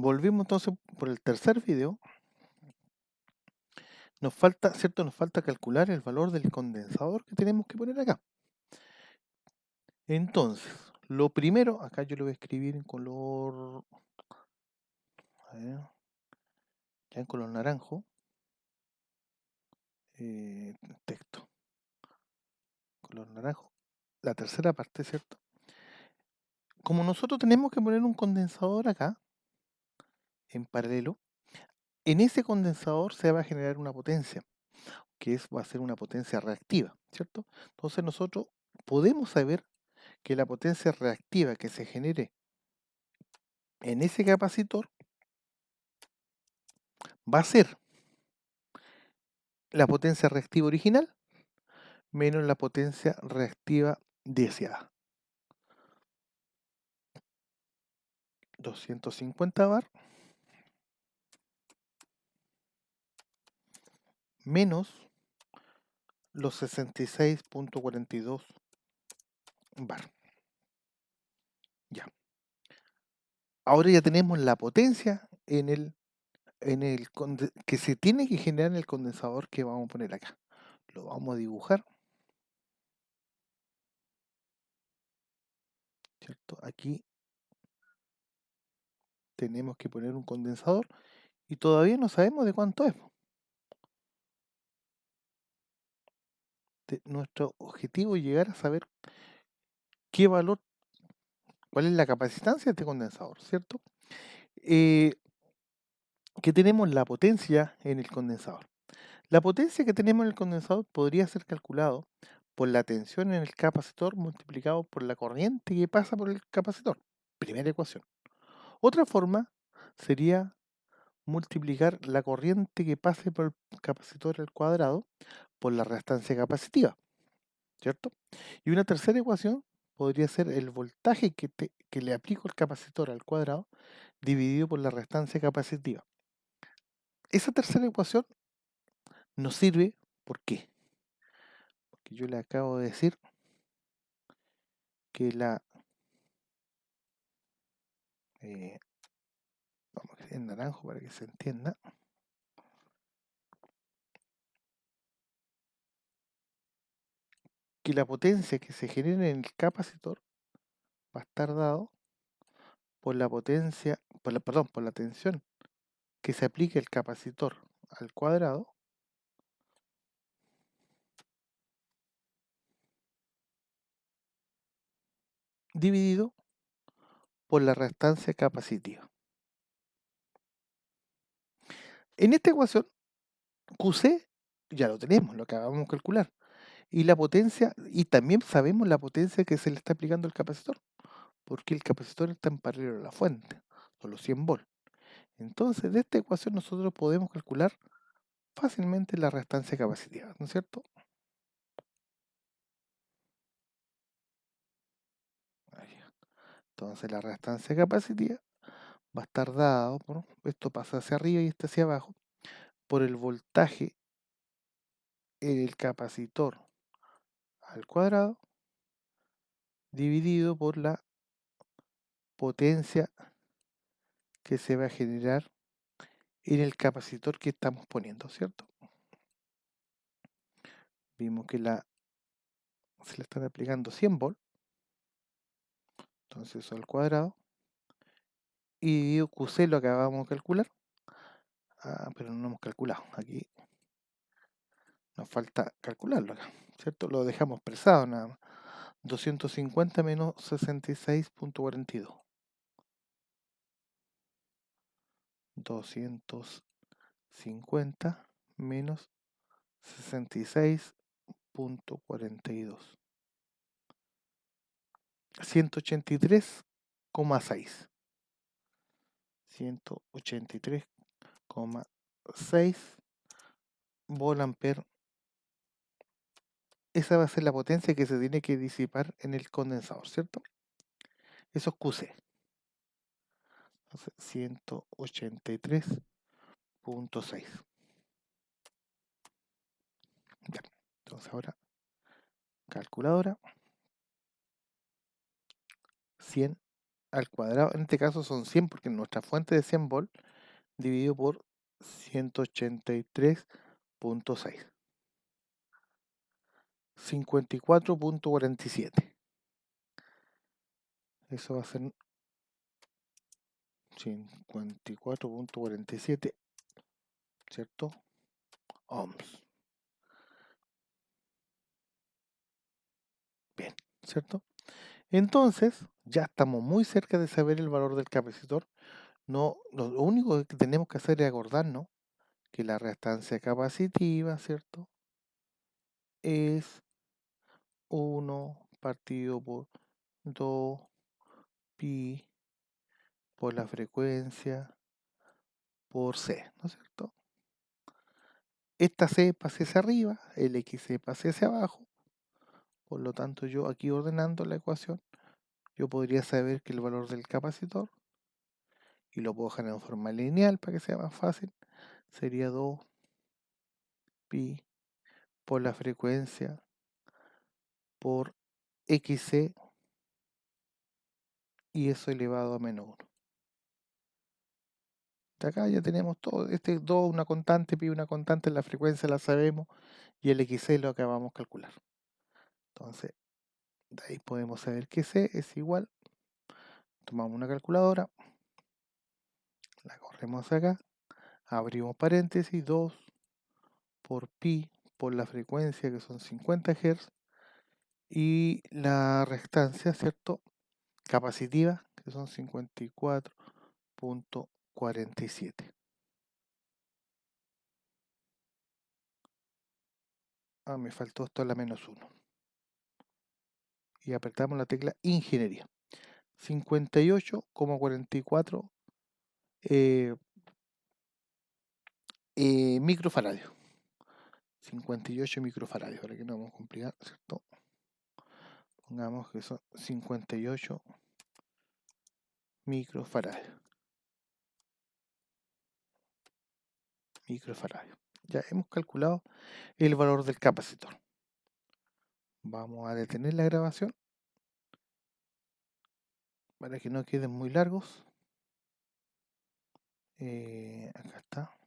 Volvimos entonces por el tercer video. Nos falta, ¿cierto? Nos falta calcular el valor del condensador que tenemos que poner acá. Entonces, lo primero, acá yo lo voy a escribir en color, a ver, ya en color naranjo, texto, color naranjo, la tercera parte, ¿cierto? Como nosotros tenemos que poner un condensador acá, en paralelo, en ese condensador se va a generar una potencia, va a ser una potencia reactiva, ¿cierto? Entonces nosotros podemos saber que la potencia reactiva que se genere en ese capacitor va a ser la potencia reactiva original menos la potencia reactiva deseada. 250 bar menos los 66.42 bar. Ya. Ahora ya tenemos la potencia que se tiene que generar en el condensador que vamos a poner acá. Lo vamos a dibujar, ¿cierto? Aquí tenemos que poner un condensador y todavía no sabemos de cuánto es. Nuestro objetivo es llegar a saber qué valor, cuál es la capacitancia de este condensador, ¿cierto? Que tenemos la potencia en el condensador. La potencia que tenemos en el condensador podría ser calculado por la tensión en el capacitor multiplicado por la corriente que pasa por el capacitor. Primera ecuación. Otra forma sería multiplicar la corriente que pase por el capacitor al cuadrado por la reactancia capacitiva, ¿cierto? Y una tercera ecuación podría ser el voltaje que le aplico al capacitor al cuadrado dividido por la reactancia capacitiva. Esa tercera ecuación nos sirve, ¿por qué? Porque yo le acabo de decir que vamos a en naranjo para que se entienda, que la potencia que se genera en el capacitor va a estar dado por la potencia, por la tensión que se aplique el capacitor al cuadrado dividido por la reactancia capacitiva. En esta ecuación, QC ya lo tenemos, lo acabamos de calcular. Y la potencia, y también sabemos la potencia que se le está aplicando al capacitor, porque el capacitor está en paralelo a la fuente, son los 100 volts. Entonces, de esta ecuación nosotros podemos calcular fácilmente la reactancia capacitiva, ¿no es cierto? Ahí. Entonces, la reactancia capacitiva va a estar dado por, esto pasa hacia arriba y este hacia abajo, por el voltaje en el capacitor al cuadrado dividido por la potencia que se va a generar en el capacitor que estamos poniendo, ¿cierto? Vimos que se le están aplicando 100 volts, entonces eso al cuadrado, y dividido QC lo acabamos de calcular. Pero no hemos calculado, aquí nos falta calcularlo acá, ¿cierto? Lo dejamos expresado nada más. 250 menos 66.42. 250 menos 66.42. 183,6. 183,6 volt-ampere. Esa va a ser la potencia que se tiene que disipar en el condensador, ¿cierto? Eso es QC. Entonces, 183,6. Ya. Entonces ahora, calculadora. 100 al cuadrado, en este caso son 100 porque nuestra fuente de 100 volt dividido por 183.6. 54.47. Eso va a ser 54.47, ¿cierto? Ohms. Bien, ¿cierto? Entonces, ya estamos muy cerca de saber el valor del capacitor. No, lo único que tenemos que hacer es acordarnos que la reactancia capacitiva, ¿cierto? Es 1 partido por 2 pi por la frecuencia por C, ¿no es cierto? Esta C pase hacia arriba, el XC pase hacia abajo, por lo tanto yo aquí ordenando la ecuación, yo podría saber que el valor del capacitor, y lo puedo dejar en forma lineal para que sea más fácil, sería 2 pi por la frecuencia por XC y eso elevado a menos 1. De acá ya tenemos todo, este 2 una constante, pi una constante, la frecuencia la sabemos y el XC lo acabamos de calcular. Entonces, de ahí podemos saber que C es igual, tomamos una calculadora, la corremos acá, abrimos paréntesis, 2 por pi por la frecuencia que son 50 Hz y la restancia, ¿cierto? Capacitiva que son 54.47. Ah, me faltó esto a la menos 1. Y apretamos la tecla ingeniería. 58,44 eh, microfaradios. 58 microfaradios, para que no vamos a complicar, ¿cierto? Pongamos que son 58 microfaradios. Ya hemos calculado el valor del capacitor. Vamos a detener la grabación para que no queden muy largos. Acá está.